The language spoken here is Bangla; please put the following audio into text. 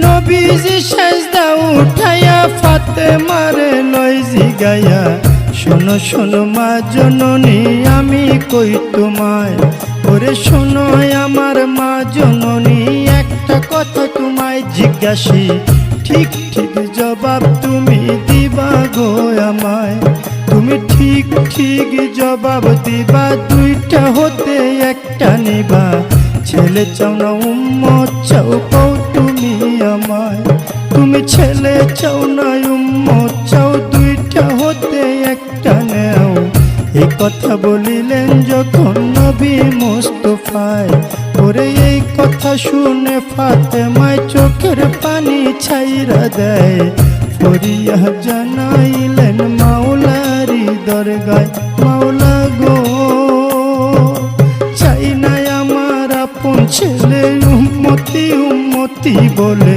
নবীজি সেজদা উঠাইয়া ফাতেমারে লই জিগাইয়া, শোনো শোনো মা জননী আমি কই তোমায়, ওরে শোনো আমার মা জননী একটা কথা তোমায় জিজ্ঞাসি, ঠিক ঠিক জবাব তুমি দিবা গো আমায়, তুমি ঠিক ঠিক জবাব দিবা, দুইটা হতে একটা নিবা, ছেলে চাও না উম্মত চাও কও তুমি আমায়, তুমি ছেলে চাও না উম্মত চাও, দুইটা হতে একটা নেও। এই কথা বলিলেন যখন নবী মুস্তাফায়, ওরে এই কথা শুনে ফাতেমায় চোখের পানি ছাইরা দেয়, ফরিয়া জানাইলেন মাওলারি দরগায়, মাওলা গো চাই না আমার আপন ছেলে উম্মতি উম্মতি বলে